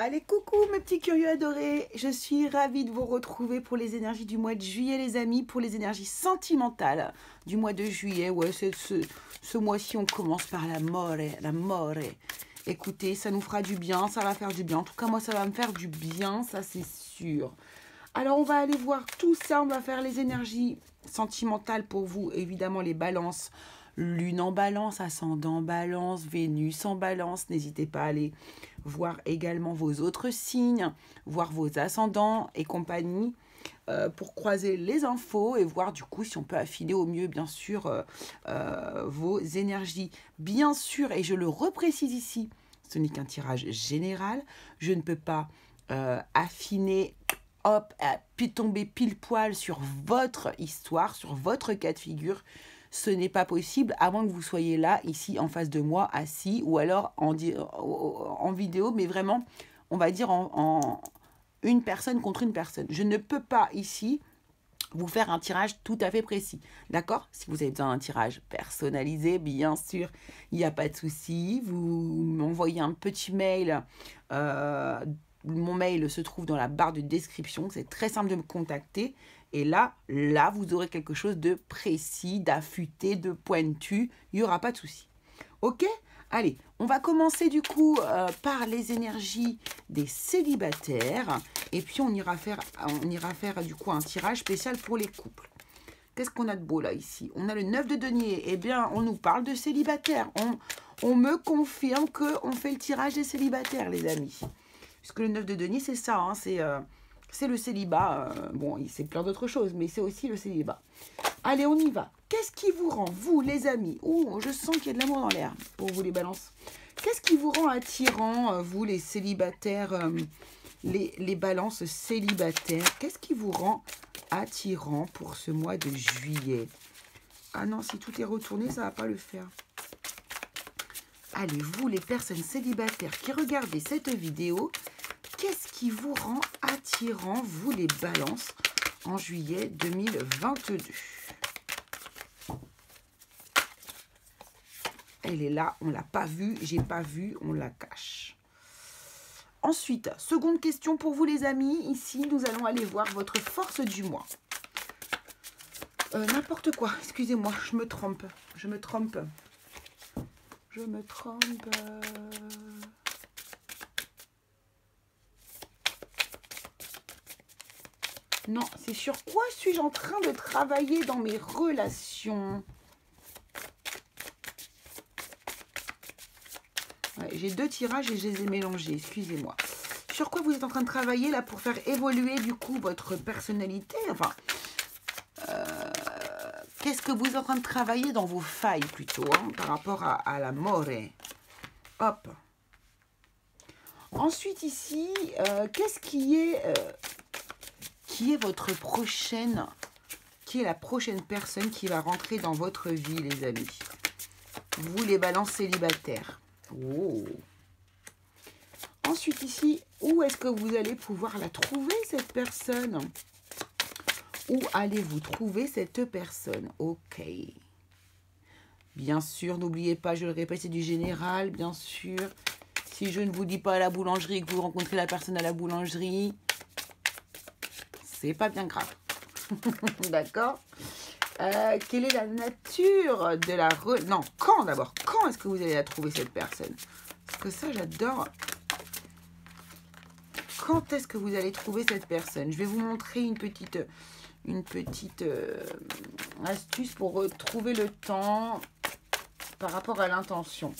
Allez, coucou mes petits curieux adorés, je suis ravie de vous retrouver pour les énergies du mois de juillet les amis, pour les énergies sentimentales du mois de juillet. Ouais, ce mois-ci on commence par la more, la more. Écoutez, ça nous fera du bien, ça va faire du bien. En tout cas moi ça va me faire du bien, ça c'est sûr. Alors on va aller voir tout ça, on va faire les énergies sentimentales pour vous, évidemment les balances. Lune en balance, ascendant en balance, Vénus en balance. N'hésitez pas à aller voir également vos autres signes, voir vos ascendants et compagnie pour croiser les infos et voir du coup si on peut affiner au mieux bien sûr vos énergies. Bien sûr, et je le reprécise ici, ce n'est qu'un tirage général. Je ne peux pas affiner hop, puis tomber pile poil sur votre histoire, sur votre cas de figure. Ce n'est pas possible à moins que vous soyez là, ici, en face de moi, assis, ou alors en vidéo, mais vraiment, on va dire en une personne contre une personne. Je ne peux pas ici vous faire un tirage tout à fait précis. D'accord? Si vous avez besoin d'un tirage personnalisé, bien sûr, il n'y a pas de souci. Vous m'envoyez un petit mail. Mon mail se trouve dans la barre de description. C'est très simple de me contacter. Et là, vous aurez quelque chose de précis, d'affûté, de pointu. Il n'y aura pas de souci. Ok? Allez, on va commencer du coup par les énergies des célibataires. Et puis on ira faire du coup un tirage spécial pour les couples. Qu'est-ce qu'on a de beau là ici? On a le 9 de denier. Eh bien, on nous parle de célibataires. On me confirme qu'on fait le tirage des célibataires, les amis. Puisque le 9 de denier, c'est ça, hein, c'est le célibat. Bon, c'est plein d'autres choses, mais c'est aussi le célibat. Allez, on y va. Qu'est-ce qui vous rend, vous, les amis? Oh, je sens qu'il y a de l'amour dans l'air pour vous, les balances. Qu'est-ce qui vous rend attirant, vous, les célibataires, les balances célibataires? Qu'est-ce qui vous rend attirant pour ce mois de juillet? Ah non, si tout est retourné, ça ne va pas le faire. Allez, vous, les personnes célibataires qui regardez cette vidéo, qu'est-ce qui vous rend attirant, vous, les balances, en juillet 2022? Elle est là, on ne l'a pas vue, j'ai pas vu, on la cache. Ensuite, seconde question pour vous les amis. Ici, nous allons aller voir votre force du mois. N'importe quoi, excusez-moi, je me trompe. Non, c'est sur quoi suis-je en train de travailler dans mes relations? Ouais, j'ai deux tirages et je les ai mélangés, excusez-moi. Sur quoi vous êtes en train de travailler là pour faire évoluer du coup votre personnalité? Enfin, qu'est-ce que vous êtes en train de travailler dans vos failles plutôt, hein, par rapport à la more? Hop. Ensuite ici, qu'est-ce qui est votre prochaine, qui est la prochaine personne qui va rentrer dans votre vie, les amis? Vous, les balances célibataires. Oh. Ensuite ici, où est-ce que vous allez pouvoir la trouver, cette personne? Où allez-vous trouver cette personne? Ok. Bien sûr, n'oubliez pas, je le répète, c'est du général, bien sûr. Si je ne vous dis pas à la boulangerie et que vous rencontrez la personne à la boulangerie, c'est pas bien grave. D'accord? Quelle est la nature de la... Non, quand d'abord? Quand est-ce que vous allez la trouver, cette personne? Parce que ça, j'adore. Quand est-ce que vous allez trouver cette personne? Je vais vous montrer une petite astuce pour retrouver le temps par rapport à l'intention.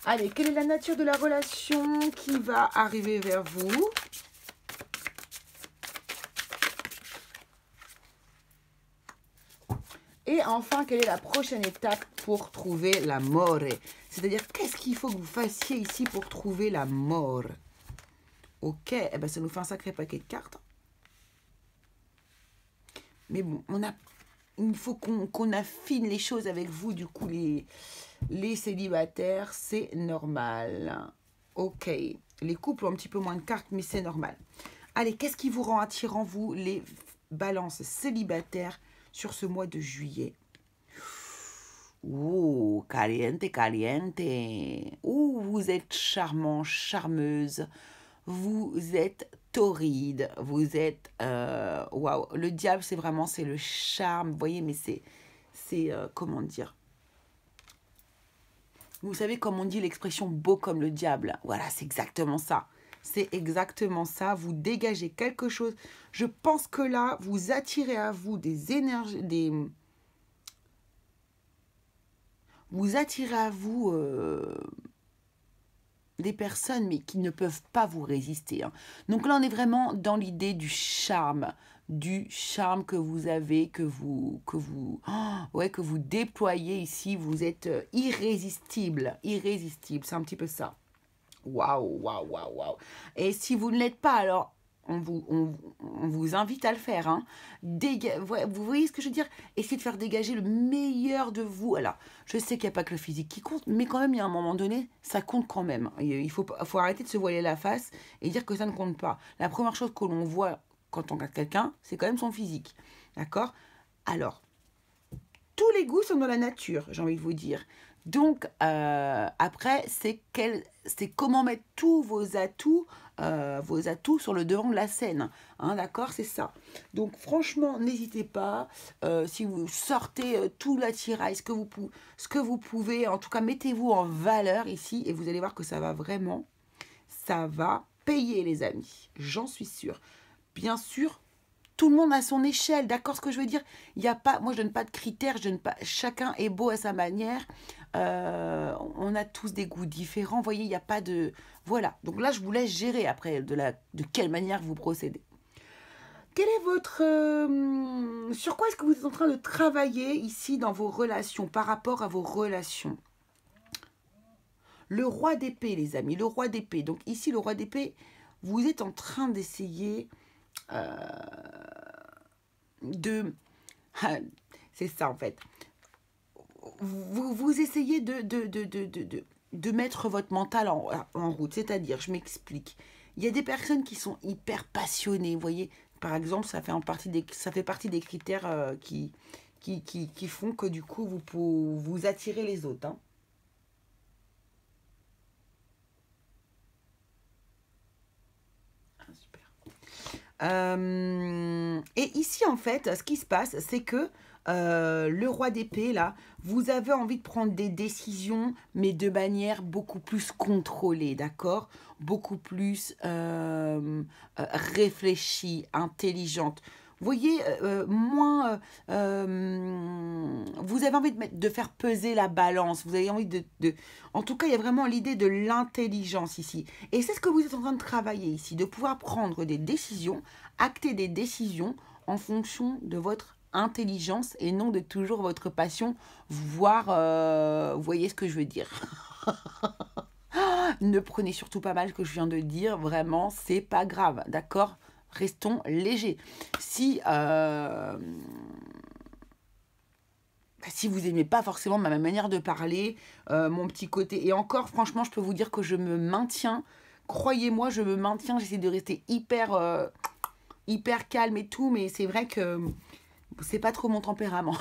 Allez, quelle est la nature de la relation qui va arriver vers vous? Et enfin, quelle est la prochaine étape pour trouver la more? C'est-à-dire, qu'est-ce qu'il faut que vous fassiez ici pour trouver la mort? Ok, eh ben, ça nous fait un sacré paquet de cartes. Mais bon, il faut qu'on affine les choses avec vous, du coup, les célibataires, c'est normal. Ok, les couples ont un petit peu moins de cartes, mais c'est normal. Allez, qu'est-ce qui vous rend attirant, vous, les balances célibataires, sur ce mois de juillet? Ouh, caliente, caliente. Ouh, vous êtes charmant, charmeuse. vous êtes torride, vous êtes... Waouh, le diable, c'est vraiment, c'est le charme, vous voyez, mais comment dire? Vous savez, comme on dit l'expression beau comme le diable. Voilà, c'est exactement ça. C'est exactement ça. Vous dégagez quelque chose. Je pense que là, vous attirez à vous des énergies, vous attirez à vous des personnes, mais qui ne peuvent pas vous résister. Hein. Donc là, on est vraiment dans l'idée du charme que vous avez, que vous déployez ici. Vous êtes irrésistible, irrésistible. C'est un petit peu ça. Waouh, waouh, waouh, waouh. Et si vous ne l'êtes pas, alors on vous invite à le faire. Hein. Vous voyez ce que je veux dire? Essayez de faire dégager le meilleur de vous. Alors, je sais qu'il n'y a pas que le physique qui compte, mais quand même, il y a un moment donné, ça compte quand même. Il faut arrêter de se voiler la face et dire que ça ne compte pas. La première chose que l'on voit quand on regarde quelqu'un, c'est quand même son physique. D'accord? Alors, tous les goûts sont dans la nature, j'ai envie de vous dire. Donc, après, c'est comment mettre tous vos atouts sur le devant de la scène. Hein, d'accord, c'est ça. Donc, franchement, n'hésitez pas. Si vous sortez tout l'attirail, ce que vous pouvez, en tout cas, mettez-vous en valeur ici et vous allez voir que ça va payer, les amis. J'en suis sûre. Bien sûr, tout le monde a son échelle, d'accord ce que je veux dire? Il y a pas, moi je donne pas de critères, chacun est beau à sa manière. On a tous des goûts différents, vous voyez, il n'y a pas de... Voilà, donc là je vous laisse gérer après de quelle manière vous procédez. Quel est votre... sur quoi est-ce que vous êtes en train de travailler ici dans vos relations, par rapport à vos relations? Le roi d'épée, les amis, le roi d'épée. Donc ici, le roi d'épée, vous êtes en train d'essayer... c'est ça en fait. Vous essayez de mettre votre mental en route. C'est-à-dire, je m'explique. Il y a des personnes qui sont hyper passionnées, vous voyez. Par exemple, ça fait partie des critères qui font que du coup, vous attirez les autres. Hein. Et ici, en fait, ce qui se passe, c'est que le roi d'épée, là, vous avez envie de prendre des décisions, mais de manière beaucoup plus contrôlée, d'accord? Beaucoup plus réfléchie, intelligente. Vous voyez, vous avez envie de faire peser la balance. Vous avez envie En tout cas, il y a vraiment l'idée de l'intelligence ici. Et c'est ce que vous êtes en train de travailler ici, de pouvoir prendre des décisions, acter des décisions en fonction de votre intelligence et non de toujours votre passion, voire, vous voyez ce que je veux dire. Ne prenez surtout pas mal ce que je viens de dire, vraiment, c'est pas grave, d'accord? Restons légers. Si vous n'aimez pas forcément ma manière de parler, mon petit côté, et encore, franchement, je peux vous dire que je me maintiens, croyez-moi, je me maintiens, j'essaie de rester hyper calme et tout, mais c'est vrai que c'est pas trop mon tempérament.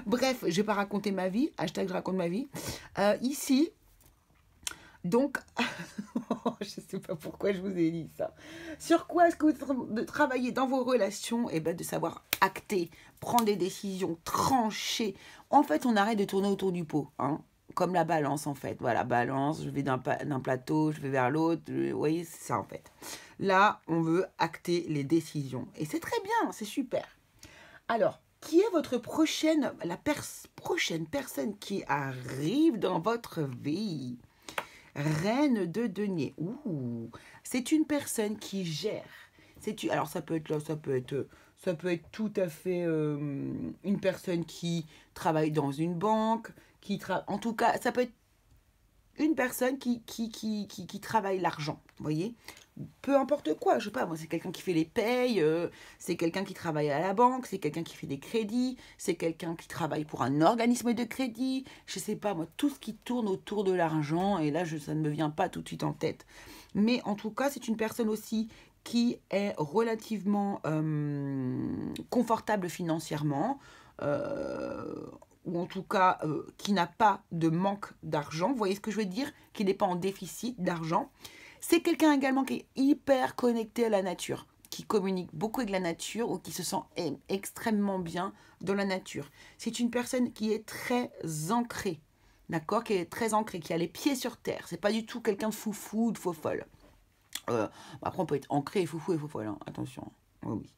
Bref, je vais pas raconter ma vie, hashtag je raconte ma vie. Ici, donc, je sais pas pourquoi je vous ai dit ça. Sur quoi est-ce que vous êtes en train de travailler dans vos relations? Et de savoir acter, prendre des décisions, trancher. En fait, on arrête de tourner autour du pot, hein. Comme la balance, en fait. Voilà, balance, je vais d'un plateau, je vais vers l'autre. Vous voyez, c'est ça, en fait. Là, on veut acter les décisions. Et c'est très bien, c'est super. Alors, qui est votre prochaine personne qui arrive dans votre vie? Reine de denier. Ouh, c'est une personne qui gère. Alors ça peut être tout à fait une personne qui travaille dans une banque, en tout cas, ça peut être une personne qui travaille l'argent, vous voyez? Peu importe quoi, je sais pas, moi c'est quelqu'un qui fait les payes, c'est quelqu'un qui travaille à la banque, c'est quelqu'un qui fait des crédits, c'est quelqu'un qui travaille pour un organisme de crédit, je sais pas, moi, tout ce qui tourne autour de l'argent, et là ça ne me vient pas tout de suite en tête. Mais en tout cas, c'est une personne aussi qui est relativement confortable financièrement, ou en tout cas qui n'a pas de manque d'argent, vous voyez ce que je veux dire, qui n'est pas en déficit d'argent. C'est quelqu'un également qui est hyper connecté à la nature, qui communique beaucoup avec la nature ou qui se sent extrêmement bien dans la nature. C'est une personne qui est très ancrée, d'accord, qui est très ancrée, qui a les pieds sur terre. C'est pas du tout quelqu'un de foufou, de faux folle. Après, on peut être ancré et foufou et faux folle, hein. Attention. Oui, oui.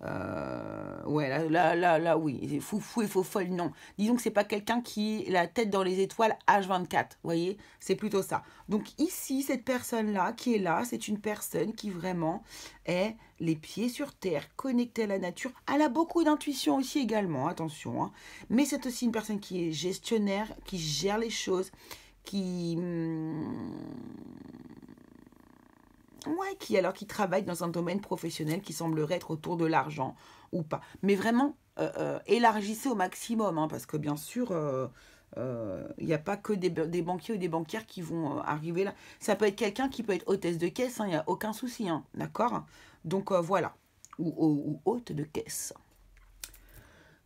Ouais, là, oui. Foufou et faux folle, non. Disons que c'est pas quelqu'un qui a la tête dans les étoiles H24, vous voyez. C'est plutôt ça. Donc ici, cette personne-là qui est là, c'est une personne qui vraiment est les pieds sur terre, connectée à la nature. Elle a beaucoup d'intuition aussi également, attention, hein. Mais c'est aussi une personne qui est gestionnaire, qui gère les choses, qui... Ouais, qui travaille dans un domaine professionnel qui semblerait être autour de l'argent ou pas. Mais vraiment, élargissez au maximum, hein, parce que bien sûr, il n'y a pas que des banquiers ou des banquières qui vont arriver là. Ça peut être quelqu'un qui peut être hôtesse de caisse, hein, il n'y a aucun souci, hein, d'accord. Donc voilà, ou hôte de caisse.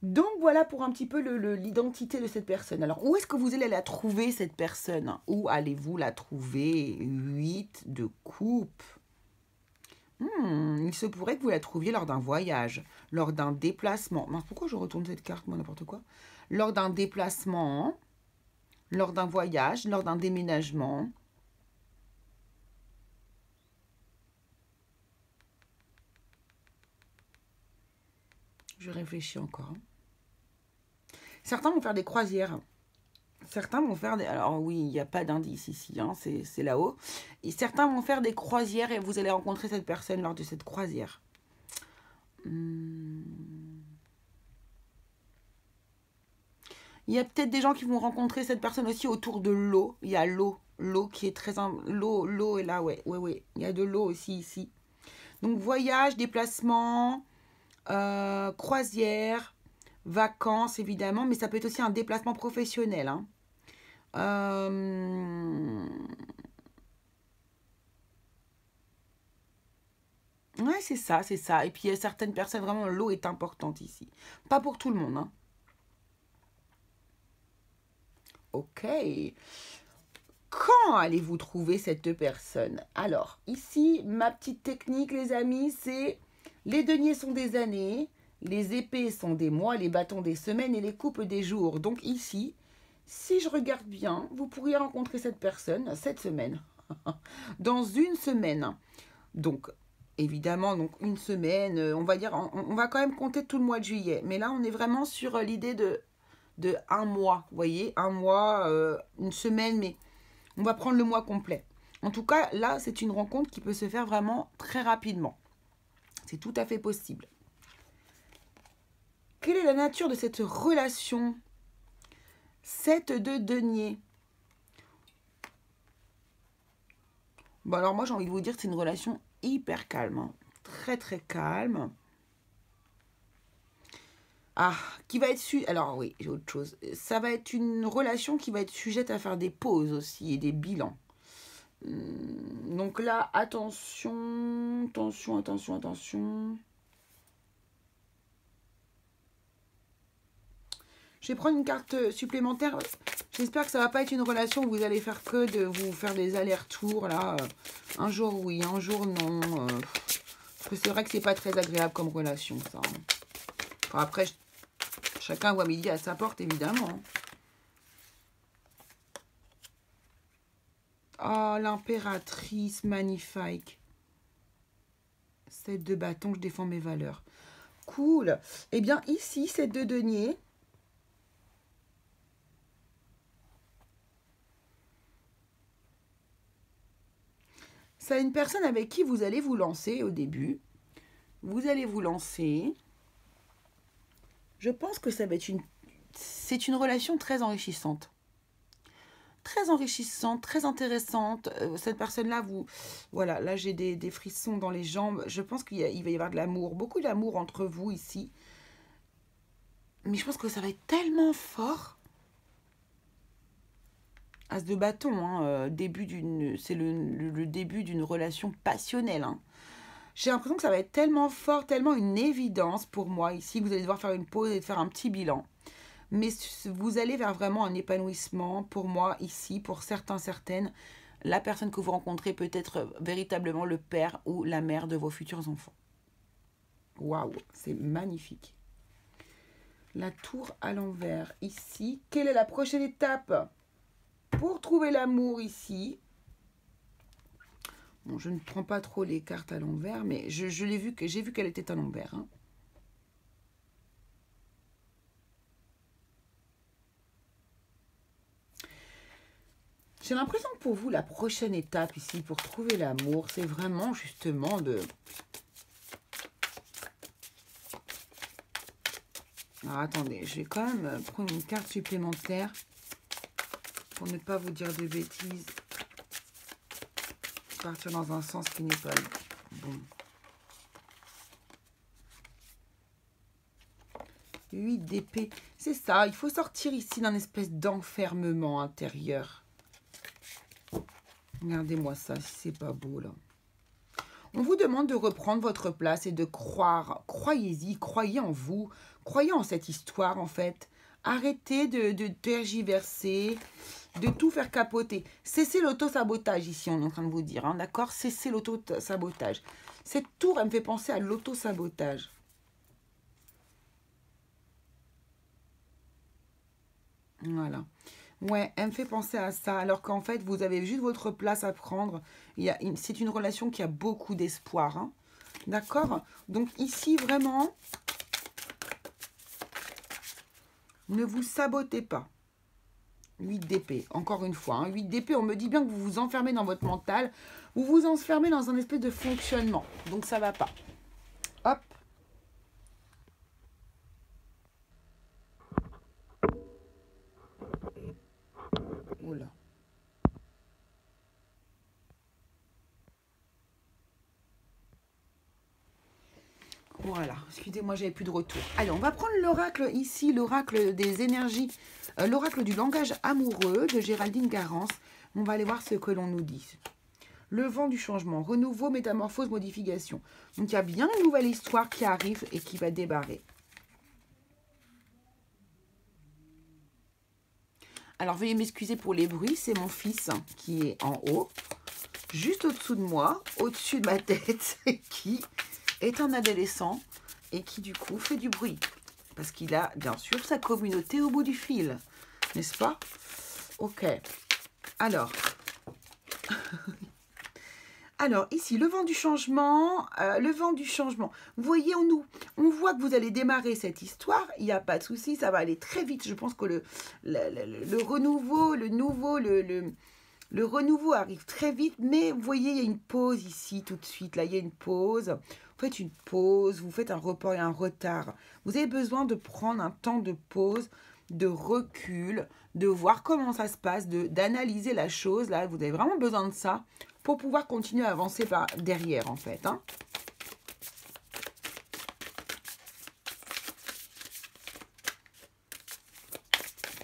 Donc voilà pour un petit peu l'identité de cette personne. Alors où est-ce que vous allez la trouver cette personne? Où allez-vous la trouver? 8 de coupe. Il se pourrait que vous la trouviez lors d'un voyage, lors d'un déplacement. Mais pourquoi je retourne cette carte, moi, n'importe quoi? Lors d'un déplacement, lors d'un voyage, lors d'un déménagement. Je réfléchis encore. Certains vont faire des croisières. Certains vont faire des... Alors oui, il n'y a pas d'indice ici, hein, c'est là-haut. Et certains vont faire des croisières et vous allez rencontrer cette personne lors de cette croisière. Il y a peut-être des gens qui vont rencontrer cette personne aussi autour de l'eau. Il y a l'eau qui est très... L'eau est là, ouais. Il y a de l'eau aussi ici. Donc voyage, déplacement, croisière, vacances évidemment, mais ça peut être aussi un déplacement professionnel, hein. Ouais, c'est ça, c'est ça. Et puis, il y a certaines personnes, vraiment, l'eau est importante ici. Pas pour tout le monde, hein. Ok. Quand allez-vous trouver cette personne? Alors, ici, ma petite technique, les amis, c'est les deniers sont des années, les épées sont des mois, les bâtons des semaines et les coupes des jours. Donc ici, si je regarde bien, vous pourriez rencontrer cette personne cette semaine. Dans une semaine. Donc, évidemment, donc une semaine, on va dire, on va quand même compter tout le mois de juillet. Mais là, on est vraiment sur l'idée de un mois, vous voyez, un mois, une semaine, mais on va prendre le mois complet. En tout cas, là, c'est une rencontre qui peut se faire vraiment très rapidement. C'est tout à fait possible. Quelle est la nature de cette relation? 7 de denier. Bon, alors moi, j'ai envie de vous dire que c'est une relation hyper calme, hein. Très, très calme. Ah, qui va être... Alors oui, j'ai autre chose. Ça va être une relation qui va être sujette à faire des pauses aussi et des bilans. Donc là, attention, attention, attention, attention. Je vais prendre une carte supplémentaire. J'espère que ça va pas être une relation où vous allez faire que de vous faire des allers-retours là. Un jour oui, un jour non. Parce que c'est vrai que c'est pas très agréable comme relation ça. Enfin, après, chacun voit midi à sa porte évidemment. Oh, l'impératrice magnifique. 7 de bâton, je défends mes valeurs. Cool. Eh bien ici, 7 de denier. C'est une personne avec qui vous allez vous lancer au début. Vous allez vous lancer. Je pense que ça va être c'est une relation très enrichissante. Très enrichissante, très intéressante. Cette personne-là, voilà, là j'ai des frissons dans les jambes. Je pense qu'il va y avoir de l'amour, beaucoup d'amour entre vous ici. Mais je pense que ça va être tellement fort. As de bâton, hein, c'est le début d'une relation passionnelle, hein. J'ai l'impression que ça va être tellement fort, tellement une évidence pour moi ici, que vous allez devoir faire une pause et faire un petit bilan. Mais vous allez vers vraiment un épanouissement pour moi ici, pour certains, certaines. La personne que vous rencontrez peut être véritablement le père ou la mère de vos futurs enfants. Waouh, c'est magnifique. La tour à l'envers ici. Quelle est la prochaine étape pour trouver l'amour ici? Bon, je ne prends pas trop les cartes à l'envers, mais je l'ai vu, j'ai vu qu'elle était à l'envers. Hein. J'ai l'impression que pour vous, la prochaine étape ici pour trouver l'amour, c'est vraiment justement de... Alors attendez, je vais quand même prendre une carte supplémentaire pour ne pas vous dire de bêtises. Partir dans un sens qui n'est pas bon. 8 d'épée. C'est ça, il faut sortir ici d'un espèce d'enfermement intérieur. Regardez-moi ça, si c'est pas beau là. On vous demande de reprendre votre place et de croire. Croyez-y, croyez en vous, croyez en cette histoire en fait. Arrêtez de tergiverser, de tout faire capoter. Cessez l'auto-sabotage ici, on est en train de vous dire, hein, d'accord? Cessez l'auto-sabotage. Cette tour, elle me fait penser à l'auto-sabotage. Voilà. Ouais, elle me fait penser à ça, alors qu'en fait, vous avez juste votre place à prendre. C'est une relation qui a beaucoup d'espoir. Hein. D'accord? Donc ici, vraiment, ne vous sabotez pas. 8 d'épée, encore une fois. Hein. 8 d'épée, on me dit bien que vous vous enfermez dans votre mental. Vous vous enfermez dans un espèce de fonctionnement. Donc ça va pas. Hop. Oula. Voilà, excusez-moi, j'avais plus de retour. Allez, on va prendre l'oracle ici, l'oracle des énergies, l'oracle du langage amoureux de Géraldine Garance. On va aller voir ce que l'on nous dit. Le vent du changement, renouveau, métamorphose, modification. Donc il y a bien une nouvelle histoire qui arrive et qui va débarrer. Alors veuillez m'excuser pour les bruits, c'est mon fils qui est en haut, juste au-dessous de moi, au-dessus de ma tête, qui est un adolescent et qui du coup fait du bruit. Parce qu'il a bien sûr sa communauté au bout du fil, n'est-ce pas? Ok, alors... Alors, ici, le vent du changement, Vous voyez, on voit que vous allez démarrer cette histoire. Il n'y a pas de souci, ça va aller très vite. Je pense que le renouveau, le renouveau arrive très vite. Mais vous voyez, il y a une pause ici, tout de suite. Là, il y a une pause. Vous faites une pause, vous faites un report et un retard. Vous avez besoin de prendre un temps de pause, de recul, de voir comment ça se passe, d'analyser la chose. Là, vous avez vraiment besoin de ça pour pouvoir continuer à avancer par derrière, en fait. Hein.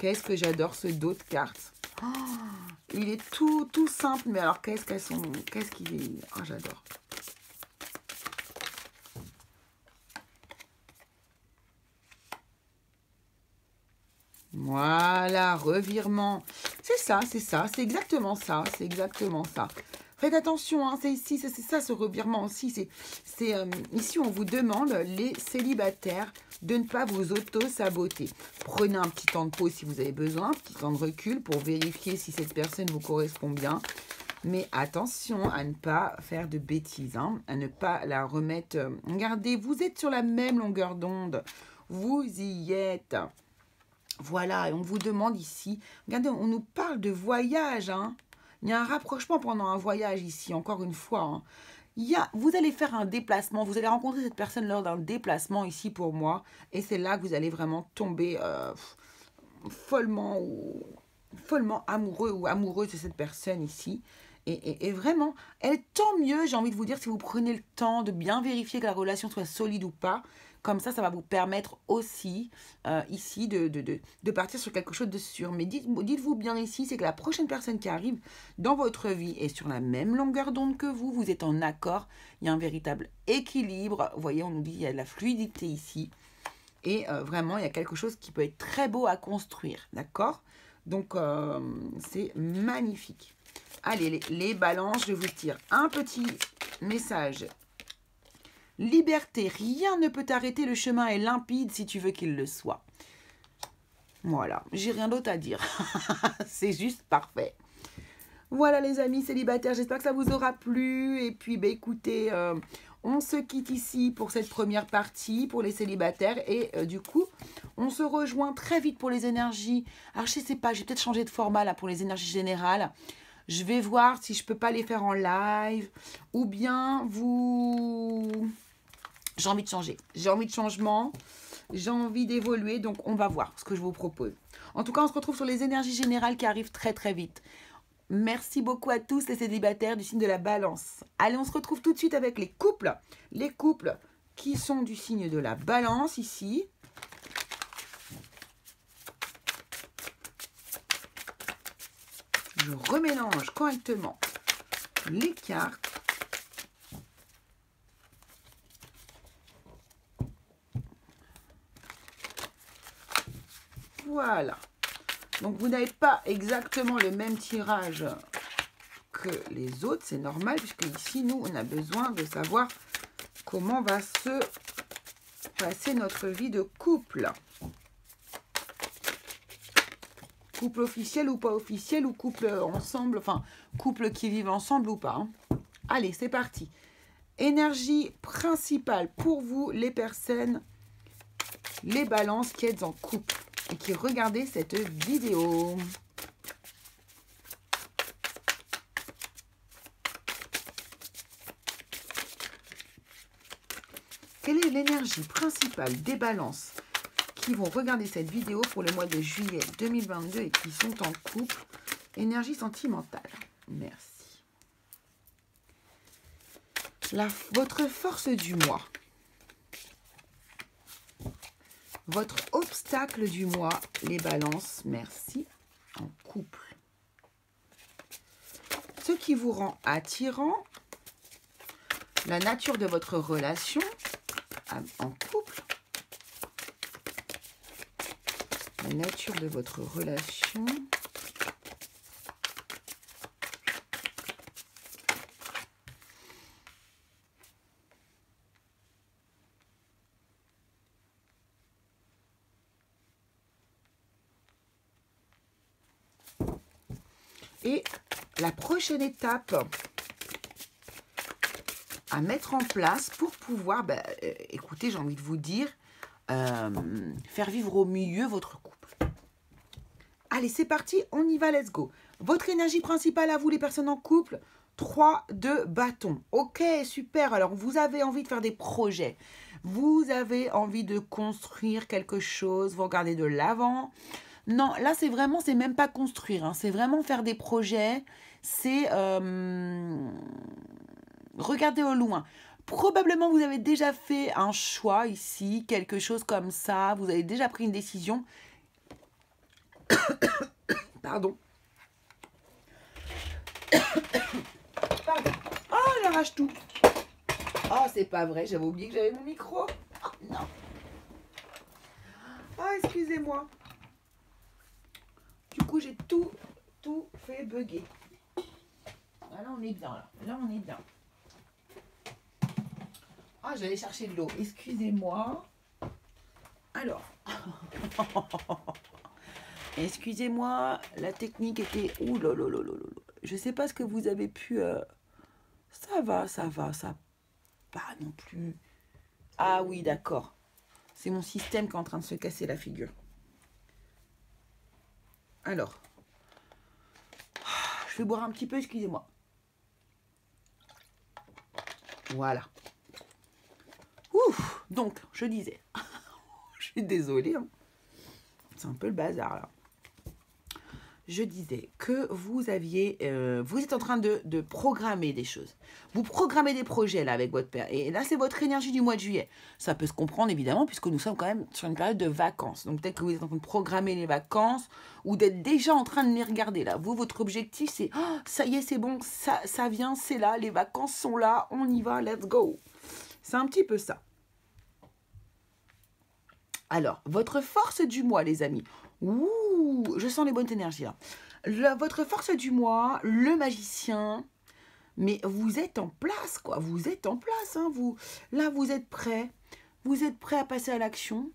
Qu'est-ce que j'adore ce dos de cartes. Oh, il est tout simple, mais alors qu'est-ce qu'elles sont... Qu'est-ce qu'il est... Oh, j'adore. Voilà, revirement. C'est ça, c'est exactement ça, c'est exactement ça. Faites attention, hein, c'est ici, c'est ça ce revirement aussi. Ici, on vous demande, les célibataires, de ne pas vous auto-saboter. Prenez un petit temps de pause si vous avez besoin, un petit temps de recul pour vérifier si cette personne vous correspond bien. Mais attention à ne pas faire de bêtises, hein, à ne pas la remettre... Regardez, vous êtes sur la même longueur d'onde. Vous y êtes. Voilà, et on vous demande ici... Regardez, on nous parle de voyage, hein. Il y a un rapprochement pendant un voyage ici, encore une fois. Hein. Vous allez faire un déplacement, vous allez rencontrer cette personne lors d'un déplacement ici pour moi. Et c'est là que vous allez vraiment tomber follement amoureux ou amoureuse de cette personne ici. Et vraiment, tant mieux, j'ai envie de vous dire, si vous prenez le temps de bien vérifier que la relation soit solide ou pas, Comme ça va vous permettre aussi ici de partir sur quelque chose de sûr. Mais dites-vous bien ici, c'est que la prochaine personne qui arrive dans votre vie est sur la même longueur d'onde que vous. Vous êtes en accord. Il y a un véritable équilibre. Vous voyez, on nous dit qu'il y a de la fluidité ici. Et vraiment, il y a quelque chose qui peut être très beau à construire. D'accord? Donc, c'est magnifique. Allez, les balances, je vous tire un petit message. Liberté, rien ne peut t'arrêter, le chemin est limpide si tu veux qu'il le soit. Voilà, j'ai rien d'autre à dire. C'est juste parfait. Voilà les amis célibataires, j'espère que ça vous aura plu. Et puis, écoutez, on se quitte ici pour cette première partie pour les célibataires. Et du coup, on se rejoint très vite pour les énergies. Alors, je sais pas, j'ai peut-être changé de format là pour les énergies générales. Je vais voir si je peux pas les faire en live. Ou bien j'ai envie de changer. J'ai envie de changement. J'ai envie d'évoluer. Donc, on va voir ce que je vous propose. En tout cas, on se retrouve sur les énergies générales qui arrivent très très vite. Merci beaucoup à tous les célibataires du signe de la Balance. Allez, on se retrouve tout de suite avec les couples. Les couples qui sont du signe de la Balance ici. Je remélange correctement les cartes. Voilà. Donc, vous n'avez pas exactement le même tirage que les autres. C'est normal, puisque ici, nous, on a besoin de savoir comment va se passer notre vie de couple. Couple officiel ou pas officiel, ou couple ensemble, enfin, couple qui vivent ensemble ou pas. Hein. Allez, c'est parti. Énergie principale pour vous, les personnes, les balances qui êtes en couple et qui regardez cette vidéo. Quelle est l'énergie principale des balances qui vont regarder cette vidéo pour le mois de juillet 2022 et qui sont en couple? Énergie sentimentale. Merci. Votre force du mois. Votre obstacle du mois, les balances, merci, en couple. Ce qui vous rend attirant, la nature de votre relation en couple, la nature de votre relation, et la prochaine étape à mettre en place pour pouvoir, écoutez, j'ai envie de vous dire, faire vivre au mieux votre couple. Allez, c'est parti, on y va, let's go. Votre énergie principale à vous, les personnes en couple, 3 de bâton. Ok, super. Alors, vous avez envie de faire des projets. Vous avez envie de construire quelque chose. Vous regardez de l'avant. Non, là, c'est vraiment, c'est même pas construire. Hein, c'est vraiment faire des projets. C'est regarder au loin. Probablement, vous avez déjà fait un choix ici, quelque chose comme ça. Vous avez déjà pris une décision. Pardon. Pardon. Oh, elle arrache tout. Oh, c'est pas vrai. J'avais oublié que j'avais mon micro. Oh, non. Oh, excusez-moi. Du coup, j'ai tout fait bugger. Ah, là, on est bien, là. Là, on est bien. Ah, j'allais chercher de l'eau. Excusez-moi. Alors. Excusez-moi, la technique était... Ouh là là là là là. Je sais pas ce que vous avez pu... Ça va, pas non plus... Ah oui, d'accord. C'est mon système qui est en train de se casser la figure. Alors. Je vais boire un petit peu, excusez-moi. Voilà. Ouf, donc, je disais. Je suis désolée. Hein. C'est un peu le bazar, là. je disais que vous aviez, vous êtes en train de programmer des choses. Vous programmez des projets là avec votre père. Et là, c'est votre énergie du mois de juillet. Ça peut se comprendre évidemment puisque nous sommes quand même sur une période de vacances. Donc peut-être que vous êtes en train de programmer les vacances ou d'être déjà en train de les regarder là. Vous, votre objectif, c'est oh, ça y est, c'est bon, ça vient, c'est là, les vacances sont là, on y va, let's go. C'est un petit peu ça. Alors, votre force du mois, les amis. Ouh, je sens les bonnes énergies là. Votre force du mois, le magicien. Mais vous êtes en place, quoi. Vous êtes en place, hein. Là, vous êtes prêts. Vous êtes prêts à passer à l'action.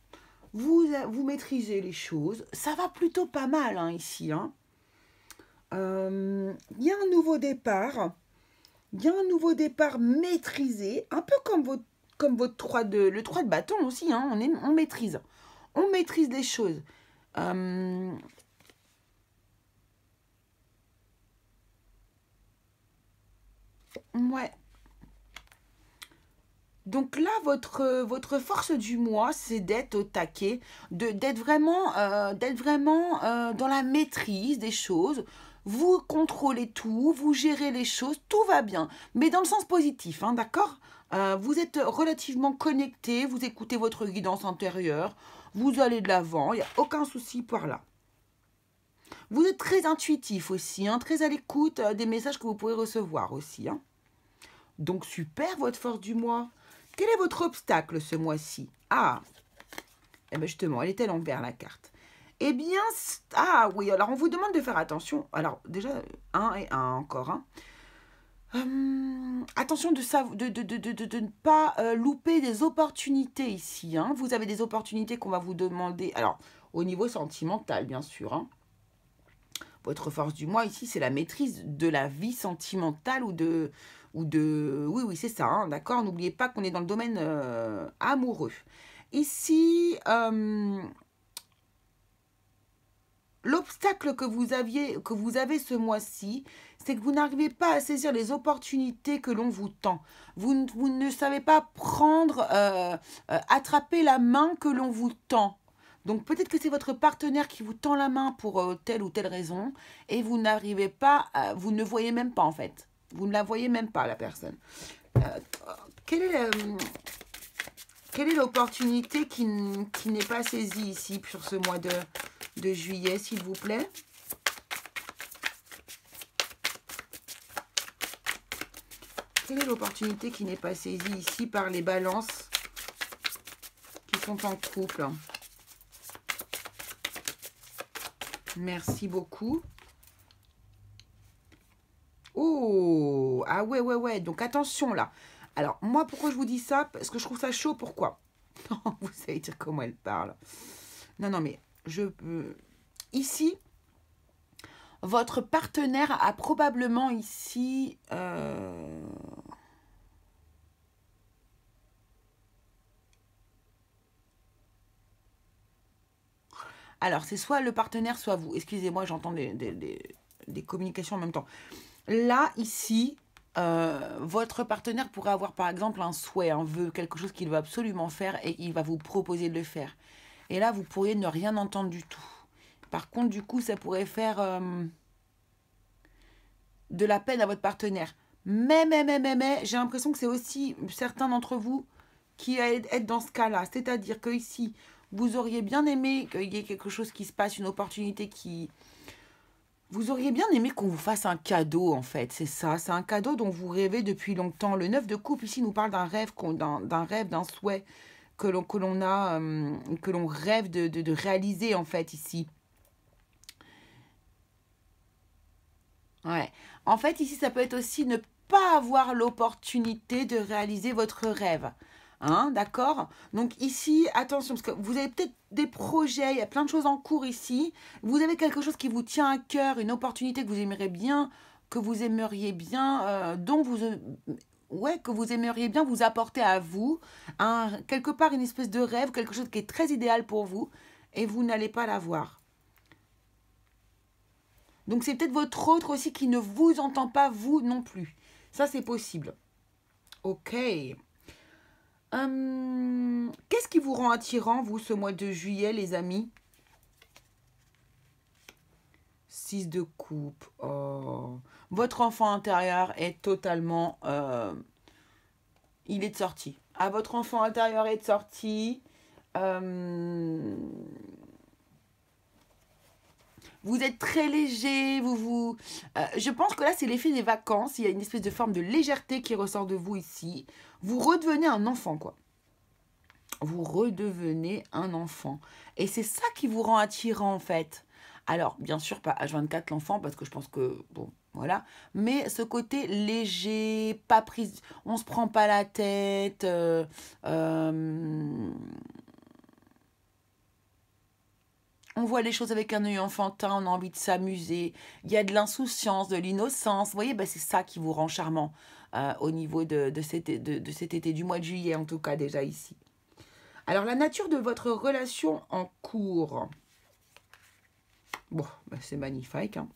Vous maîtrisez les choses. Ça va plutôt pas mal, hein, ici. Hein. Y a un nouveau départ. Il y a un nouveau départ maîtrisé. Un peu comme votre 3 le 3 de bâton aussi. Hein. On maîtrise. On maîtrise les choses. Ouais. Donc là, votre force du mois, c'est d'être au taquet, d'être vraiment, dans la maîtrise des choses. Vous contrôlez tout, vous gérez les choses, tout va bien. Mais dans le sens positif, hein, d'accord? Vous êtes relativement connecté, vous écoutez votre guidance intérieure, vous allez de l'avant, il n'y a aucun souci par là. Vous êtes très intuitif aussi, hein, très à l'écoute des messages que vous pourrez recevoir aussi. Hein. Donc super, votre force du mois. Quel est votre obstacle ce mois-ci? Ah, eh bien justement, elle est à l'envers la carte. Eh bien, ah oui, alors on vous demande de faire attention. Alors déjà, un et un encore. Hein. Attention de ne pas louper des opportunités ici. Hein. Vous avez des opportunités qu'on va vous demander. Alors, au niveau sentimental, bien sûr. Hein. Votre force du mois ici, c'est la maîtrise de la vie sentimentale ou de... Oui, c'est ça, hein, d'accord. N'oubliez pas qu'on est dans le domaine amoureux. Ici, l'obstacle que vous avez ce mois-ci, c'est que vous n'arrivez pas à saisir les opportunités que l'on vous tend. Vous ne savez pas prendre, attraper la main que l'on vous tend. Donc peut-être que c'est votre partenaire qui vous tend la main pour telle ou telle raison et vous n'arrivez pas, vous ne voyez même pas en fait. Vous ne la voyez même pas la personne. Quelle est l'opportunité qui n'est pas saisie ici sur ce mois de juillet, s'il vous plaît? Quelle est l'opportunité qui n'est pas saisie ici par les balances qui sont en couple? Merci beaucoup. Oh, ah ouais. Donc attention là. Alors moi, pourquoi je vous dis ça? Parce que je trouve ça chaud. Pourquoi? Vous savez dire comment elle parle. Non, mais ici, votre partenaire a probablement ici... Alors, c'est soit le partenaire, soit vous. Excusez-moi, j'entends des communications en même temps. Là, ici, votre partenaire pourrait avoir, par exemple, un souhait, un vœu, quelque chose qu'il veut absolument faire et il va vous proposer de le faire. Et là, vous pourriez ne rien entendre du tout. Par contre, du coup, ça pourrait faire de la peine à votre partenaire. Mais, j'ai l'impression que c'est aussi certains d'entre vous qui être dans ce cas-là. C'est-à-dire que ici, vous auriez bien aimé qu'il y ait quelque chose qui se passe, une opportunité qui... Vous auriez bien aimé qu'on vous fasse un cadeau, en fait. C'est ça, c'est un cadeau dont vous rêvez depuis longtemps. Le 9 de coupe, ici, nous parle d'un rêve, d'un souhait que l'on a, que l'on rêve de réaliser, en fait, ici. Ouais. En fait, ici, ça peut être aussi ne pas avoir l'opportunité de réaliser votre rêve. Hein, d'accord? Donc ici, attention, parce que vous avez peut-être des projets, il y a plein de choses en cours ici. Vous avez quelque chose qui vous tient à cœur, une opportunité que vous aimeriez bien, que vous aimeriez bien vous apporter à vous. Quelque part, une espèce de rêve, quelque chose qui est très idéal pour vous, et vous n'allez pas l'avoir. Donc c'est peut-être votre autre aussi qui ne vous entend pas, vous non plus. Ça, c'est possible. Ok. Qu'est-ce qui vous rend attirant, vous, ce mois de juillet, les amis? 6 de coupe. Oh. Votre enfant intérieur est totalement... il est de sortie. Ah, votre enfant intérieur est de sortie. Vous êtes très léger. Je pense que là, c'est l'effet des vacances. Il y a une espèce de forme de légèreté qui ressort de vous ici. Vous redevenez un enfant, quoi. Vous redevenez un enfant. Et c'est ça qui vous rend attirant, en fait. Alors, bien sûr, pas H24 l'enfant, parce que je pense que, bon, voilà. Mais ce côté léger, pas prise, on se prend pas la tête. On voit les choses avec un œil enfantin, on a envie de s'amuser. Il y a de l'insouciance, de l'innocence. Vous voyez, ben, c'est ça qui vous rend charmant au niveau de cet été, du mois de juillet, en tout cas, déjà ici. Alors, la nature de votre relation en cours. Bon, ben, c'est magnifique. Hein.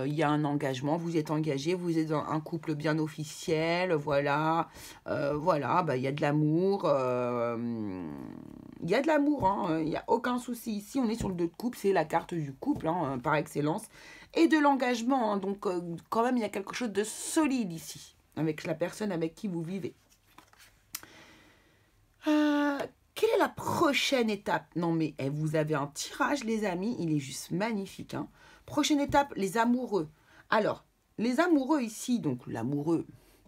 Il y a un engagement, vous êtes engagé, vous êtes dans un couple bien officiel, voilà, voilà, bah, il y a de l'amour, il y a de l'amour, hein, il n'y a aucun souci ici, on est sur le 2 de coupe, c'est la carte du couple, hein, par excellence, et de l'engagement, hein, donc quand même il y a quelque chose de solide ici, avec la personne avec qui vous vivez. Quelle est la prochaine étape? Non mais vous avez un tirage les amis, il est juste magnifique, hein. Prochaine étape, les amoureux. Alors, les amoureux ici, donc l'amoureux,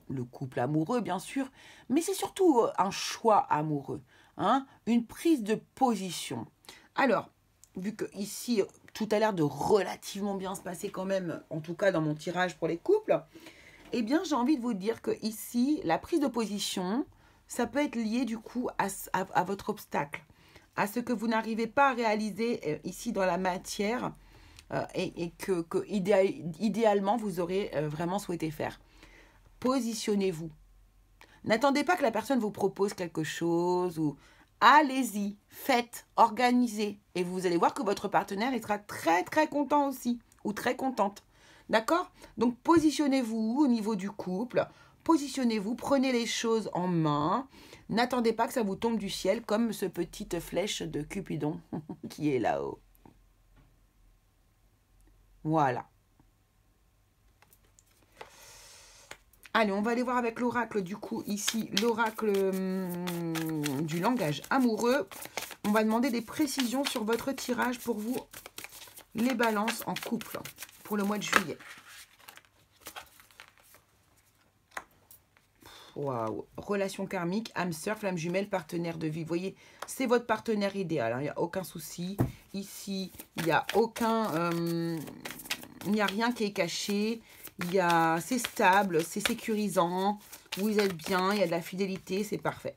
le couple amoureux bien sûr, mais c'est surtout un choix amoureux, hein, une prise de position. Alors, vu que ici, tout a l'air de relativement bien se passer quand même, en tout cas dans mon tirage pour les couples, eh bien j'ai envie de vous dire que ici, la prise de position, ça peut être lié du coup à votre obstacle, à ce que vous n'arrivez pas à réaliser ici dans la matière, et que idéalement vous aurez vraiment souhaité faire. Positionnez-vous. N'attendez pas que la personne vous propose quelque chose ou allez-y, faites, organisez et vous allez voir que votre partenaire il sera très très content aussi ou très contente. D'accord? Donc positionnez-vous au niveau du couple, positionnez-vous, prenez les choses en main. N'attendez pas que ça vous tombe du ciel comme ce petite flèche de Cupidon qui est là-haut. Voilà. Allez, on va aller voir avec l'oracle, du coup, ici, l'oracle du langage amoureux. On va demander des précisions sur votre tirage pour vous, les balances en couple, pour le mois de juillet. Waouh. Relation karmique, âme sœur, flamme jumelle, partenaire de vie. Vous voyez, c'est votre partenaire idéal. Hein. Il n'y a aucun souci. Ici, il n'y a aucun... il n'y a rien qui est caché. C'est stable, c'est sécurisant. Vous êtes bien, il y a de la fidélité, c'est parfait.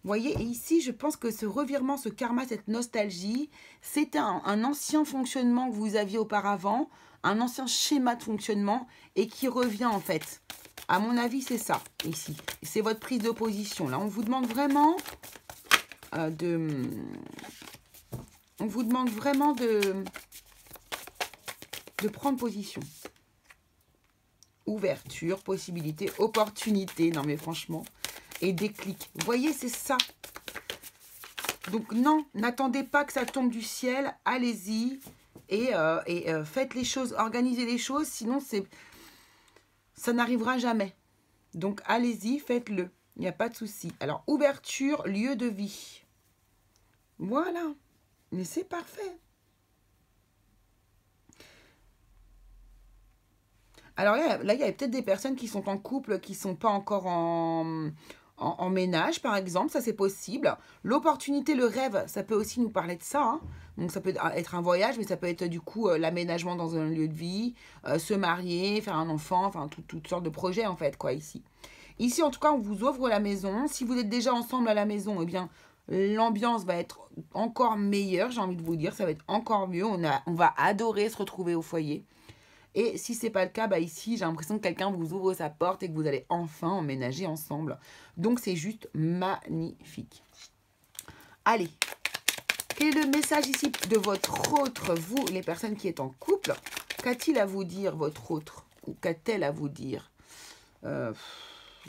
Vous voyez, et ici, je pense que ce revirement, ce karma, cette nostalgie, c'est un ancien fonctionnement que vous aviez auparavant, un ancien schéma de fonctionnement et qui revient en fait. À mon avis, c'est ça, ici. C'est votre prise d'opposition. Là, on vous demande vraiment On vous demande vraiment de prendre position. Ouverture, possibilité, opportunité. Non, mais franchement. Et déclic. Vous voyez, c'est ça. Donc, non, n'attendez pas que ça tombe du ciel. Allez-y. Et faites les choses, organisez les choses. Sinon, ça n'arrivera jamais. Donc, allez-y, faites-le. Il n'y a pas de souci. Alors, ouverture, lieu de vie. Voilà. Mais c'est parfait. Alors là, il y a peut-être des personnes qui sont en couple, qui ne sont pas encore en ménage, par exemple. Ça, c'est possible. L'opportunité, le rêve, ça peut aussi nous parler de ça. Hein. Donc, ça peut être un voyage, mais ça peut être du coup l'aménagement dans un lieu de vie, se marier, faire un enfant, enfin, toutes sortes de projets, en fait, quoi, ici. Ici, en tout cas, on vous ouvre la maison. Si vous êtes déjà ensemble à la maison, eh bien, l'ambiance va être encore meilleure, j'ai envie de vous dire. Ça va être encore mieux. On va adorer se retrouver au foyer. Et si ce n'est pas le cas, bah ici, j'ai l'impression que quelqu'un vous ouvre sa porte et que vous allez enfin emménager ensemble. Donc, c'est juste magnifique. Allez, quel est le message ici de votre autre, vous, les personnes qui êtes en couple? Qu'a-t-il à vous dire, votre autre? Ou qu'a-t-elle à vous dire?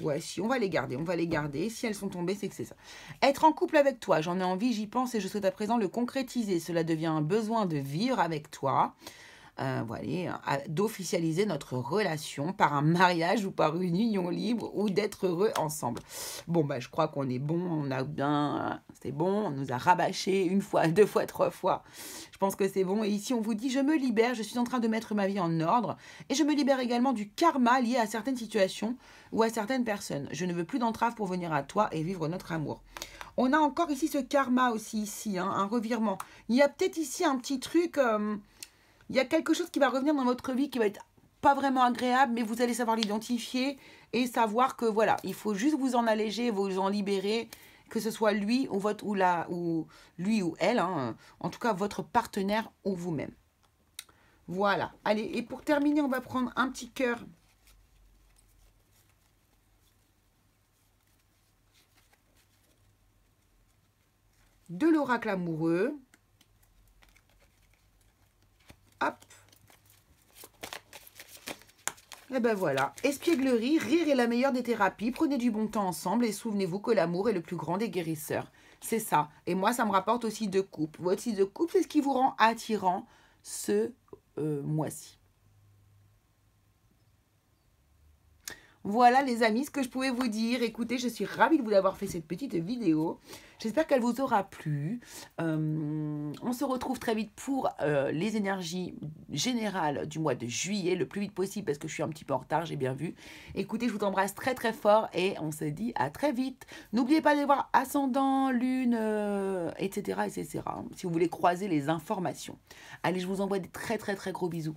Ouais, si, on va les garder, on va les garder. Si elles sont tombées, c'est que c'est ça. Être en couple avec toi, j'en ai envie, j'y pense et je souhaite à présent le concrétiser. Cela devient un besoin de vivre avec toi. Voilà, d'officialiser notre relation par un mariage ou par une union libre ou d'être heureux ensemble. Bon, bah, je crois qu'on est bon, on a bien, c'est bon, on nous a rabâché une fois, deux fois, trois fois. Je pense que c'est bon. Et ici, on vous dit, je me libère, je suis en train de mettre ma vie en ordre et je me libère également du karma lié à certaines situations ou à certaines personnes. Je ne veux plus d'entrave pour venir à toi et vivre notre amour. On a encore ici ce karma aussi, ici, hein, un revirement. Il y a peut-être ici un petit truc... il y a quelque chose qui va revenir dans votre vie qui va être pas vraiment agréable, mais vous allez savoir l'identifier et savoir que voilà, il faut juste vous en alléger, vous en libérer, que ce soit lui ou lui ou elle, hein, en tout cas votre partenaire ou vous-même. Voilà. Allez, et pour terminer, on va prendre un petit cœur. De l'oracle amoureux. Hop. Et ben voilà, espièglerie, rire est la meilleure des thérapies, prenez du bon temps ensemble et souvenez-vous que l'amour est le plus grand des guérisseurs. C'est ça. Et moi, ça me rapporte aussi de couple. Votre site de couple, c'est ce qui vous rend attirant ce mois-ci. Voilà les amis, ce que je pouvais vous dire. Écoutez, je suis ravie de vous avoir fait cette petite vidéo. J'espère qu'elle vous aura plu. On se retrouve très vite pour les énergies générales du mois de juillet, le plus vite possible parce que je suis un petit peu en retard, j'ai bien vu. Écoutez, je vous embrasse très très fort et on se dit à très vite. N'oubliez pas d'aller voir ascendant, lune, etc., etc. Si vous voulez croiser les informations. Allez, je vous envoie des très très très gros bisous.